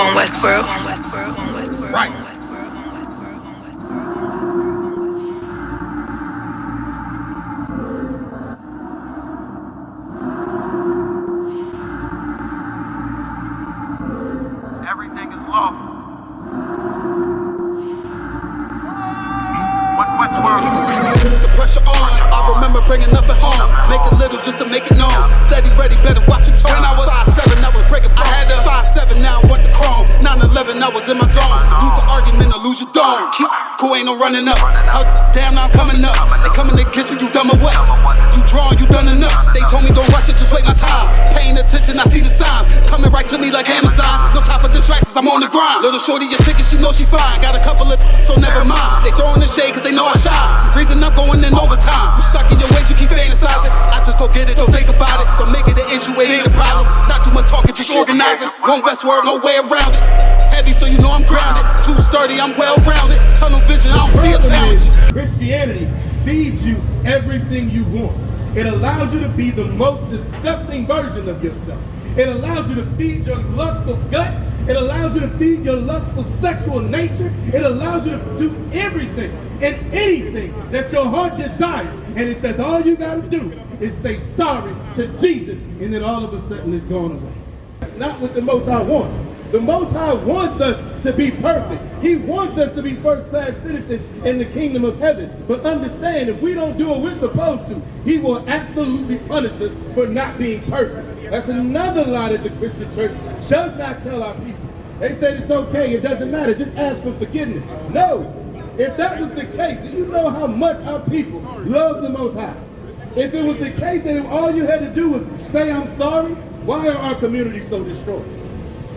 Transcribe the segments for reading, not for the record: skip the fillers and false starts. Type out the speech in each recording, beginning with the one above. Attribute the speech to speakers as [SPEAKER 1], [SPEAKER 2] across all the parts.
[SPEAKER 1] One Westworld.
[SPEAKER 2] Right. Everything is lawful. Westworld. The pressure on. I remember bringing nothing home. Make a little just to make it known. Steady, ready, better watch your tone. When I was 5'7", I was breaking. I had to 5'7", now I want the chrome. 9/11, I was in my zone. Lose the argument or lose your dome. Keep cool, ain't no running up. How damn, now I'm coming up. They coming against me, you dumb or what? You drawing, you done enough. They told me don't rush it, just wait my time. Paying attention, I see the signs. Coming right to me like Amazon. No time for distractions, I'm on the grind. Little shorty, your ticket, she knows she fine. Got a couple of so never mind. They throwing the shade cause they know I shine. Reason I'm going in overtime. You stuck in your ways, you keep fantasizing. I just go get it, don't think about it. Don't make it an issue, it ain't a problem. Not too much talking, just organizing. One Westworld, no way around it. Heavy, so you know I'm grounded. Too sturdy, I'm well rounded. Tunnel vision, I don't see a challenge.
[SPEAKER 3] Christianity feeds you everything you want. It allows you to be the most disgusting version of yourself. It allows you to feed your lustful gut. It allows you to feed your lustful sexual nature. It allows you to do everything and anything that your heart desires. And it says all you got to do is say sorry to Jesus, and then all of a sudden it's gone away. That's not what the Most High wants. The Most High wants us to be perfect. He wants us to be first-class citizens in the kingdom of heaven. But understand, if we don't do what we're supposed to, He will absolutely punish us for not being perfect. That's another lie that the Christian church does not tell our people. They said it's okay, it doesn't matter, just ask for forgiveness. No, if that was the case, you know how much our people love the Most High. If it was the case that all you had to do was say I'm sorry, why are our communities so destroyed?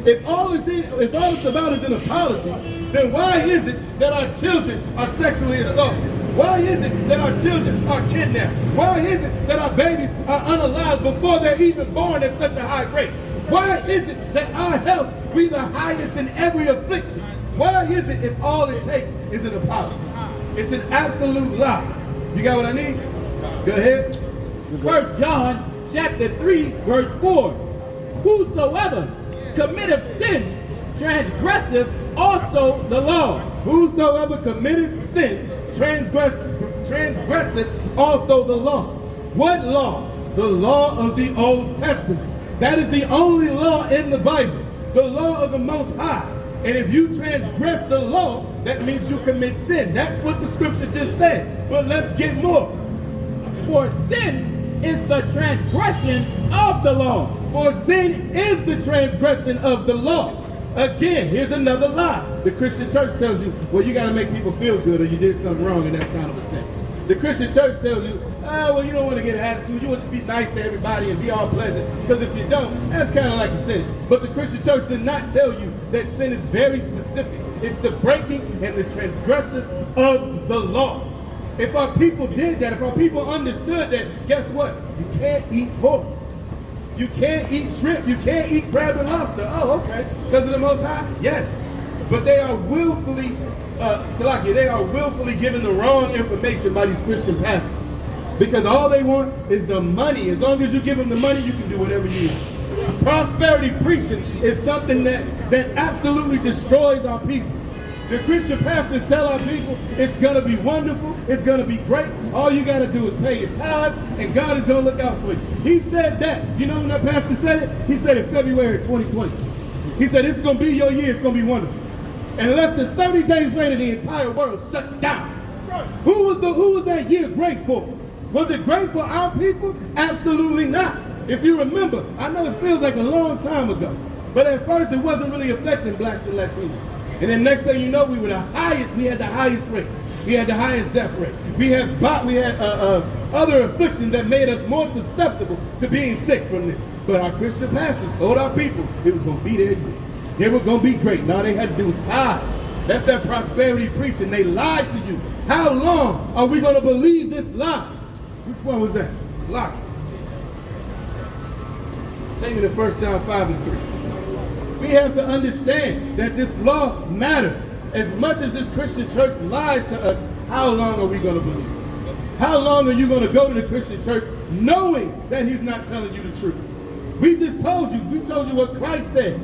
[SPEAKER 3] If all it's about is an apology, then why is it that our children are sexually assaulted? Why is it that our children are kidnapped? Why is it that our babies are unalived before they're even born at such a high rate? Why is it that our health be the highest in every affliction? Why is it if all it takes is an apology? It's an absolute lie. You got what I need? Go ahead.
[SPEAKER 4] 1 John chapter 3, verse 4. Whosoever committeth sin transgresseth also the law.
[SPEAKER 3] Whosoever committeth sin transgresseth also the law. What law? The law of the Old Testament. That is the only law in the Bible. The law of the Most High. And if you transgress the law, that means you commit sin. That's what the scripture just said. But let's get more.
[SPEAKER 4] For sin is the transgression of the law.
[SPEAKER 3] For sin is the transgression of the law. Again, here's another lie. The Christian church tells you, well, you got to make people feel good or you did something wrong and that's kind of a sin. The Christian church tells you, well, you don't want to get an attitude. You want to be nice to everybody and be all pleasant. Because if you don't, that's kind of like a sin. But the Christian church did not tell you that sin is very specific. It's the breaking and the transgressive of the law. If our people did that, if our people understood that, guess what? You can't eat pork. You can't eat shrimp. You can't eat crab and lobster. Oh, okay. Because of the Most High? Yes. But they are willfully, they are willfully given the wrong information by these Christian pastors. Because all they want is the money. As long as you give them the money, you can do whatever you want. Prosperity preaching is something that absolutely destroys our people. The Christian pastors tell our people it's going to be wonderful, it's going to be great. All you got to do is pay your tithe, and God is going to look out for you. He said that. You know when that pastor said it? He said it February 2020. He said it's going to be your year, it's going to be wonderful. And less than 30 days later, the entire world shut down. Who was that year great for? Was it great for our people? Absolutely not. If you remember, I know it feels like a long time ago, but at first it wasn't really affecting blacks and Latinos. And then next thing you know, we had the highest rate. We had the highest death rate. We had other afflictions that made us more susceptible to being sick from this. But our Christian pastors told our people it was going to be their year. They were going to be great. All they had to do was tithe. That's that prosperity preaching. They lied to you. How long are we going to believe this lie? Which one was that? It's a lie. Take me to 1 John 5 and 3. We have to understand that this law matters. As much as this Christian church lies to us, how long are we going to believe? How long are you going to go to the Christian church knowing that he's not telling you the truth? We told you what Christ said.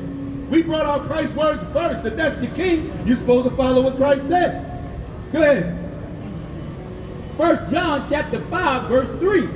[SPEAKER 3] We brought out Christ's words first. If that's your king, you're supposed to follow what Christ says. Go ahead.
[SPEAKER 4] 1 John chapter 5, verse 3.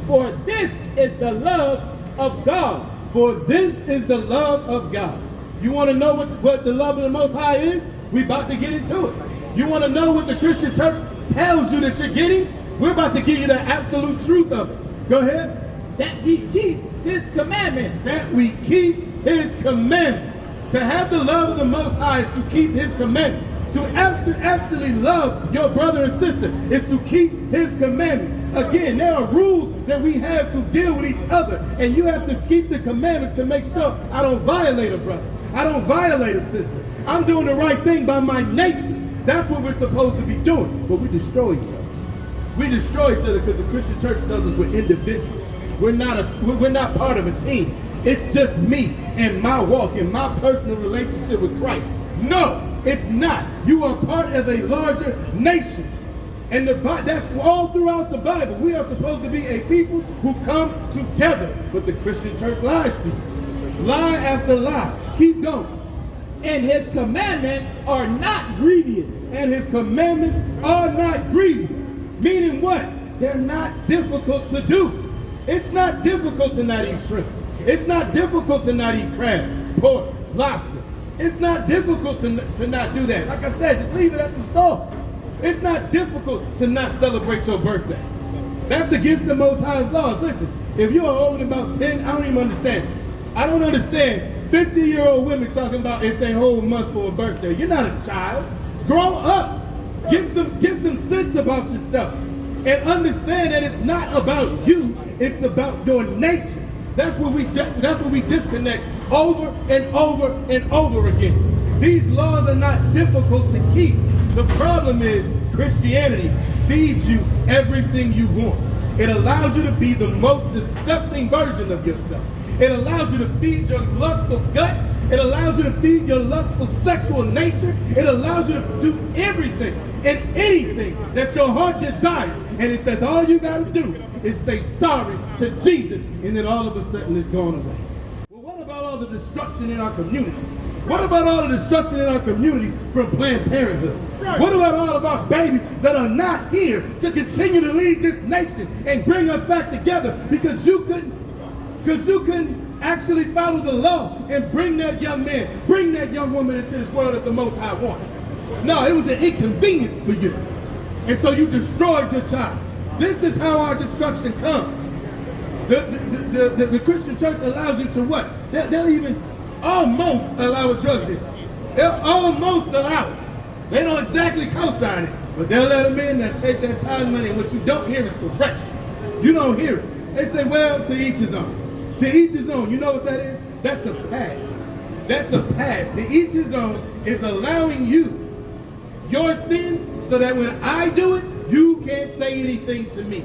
[SPEAKER 4] For this is the love of God.
[SPEAKER 3] For this is the love of God. You want to know what the love of the Most High is? We're about to get into it. You want to know what the Christian church tells you that you're getting? We're about to give you the absolute truth of it. Go ahead.
[SPEAKER 4] That we keep his commandments.
[SPEAKER 3] That we keep his commandments. To have the love of the Most High is to keep his commandments. To actually love your brother and sister is to keep his commandments. Again, there are rules that we have to deal with each other, and you have to keep the commandments to make sure I don't violate a brother. I don't violate a sister. I'm doing the right thing by my nation. That's what we're supposed to be doing. But we destroy each other. We destroy each other because the Christian church tells us we're individuals. We're not part of a team. It's just me and my walk and my personal relationship with Christ. No, it's not. You are part of a larger nation. And that's all throughout the Bible. We are supposed to be a people who come together. But the Christian church lies to you. Lie after lie. Keep going.
[SPEAKER 4] And his commandments are not grievous.
[SPEAKER 3] And his commandments are not grievous. Meaning what? They're not difficult to do. It's not difficult to not eat shrimp. It's not difficult to not eat crab, pork, lobster. It's not difficult to not do that. Like I said, just leave it at the store. It's not difficult to not celebrate your birthday. That's against the Most High's laws. Listen, if you are older than about 10, I don't even understand. I don't understand 50-year-old women talking about it's their whole month for a birthday. You're not a child. Grow up. Get some sense about yourself. And understand that it's not about you, it's about your nation. That's what we disconnect over and over and over again. These laws are not difficult to keep. The problem is Christianity feeds you everything you want. It allows you to be the most disgusting version of yourself. It allows you to feed your lustful gut. It allows you to feed your lustful sexual nature. It allows you to do everything and anything that your heart desires. And it says all you got to do is say sorry to Jesus, and then all of a sudden it's gone away. Well, what about all the destruction in our communities? What about all the destruction in our communities from Planned Parenthood? Right. What about all of our babies that are not here to continue to lead this nation and bring us back together because you couldn't actually follow the law and bring that young man, bring that young woman into this world that the Most High wanted? No, it was an inconvenience for you. And so you destroyed your child. This is how our destruction comes. The Christian church allows you to what? They'll even almost allow a drug test. They'll almost allow it. They don't exactly co-sign it, but they'll let them in, they'll take their time money, and what you don't hear is correction. You don't hear it. They say, well, to each his own. To each his own. You know what that is? That's a pass. That's a pass. To each his own is allowing you your sin so that when I do it, you can't say anything to me.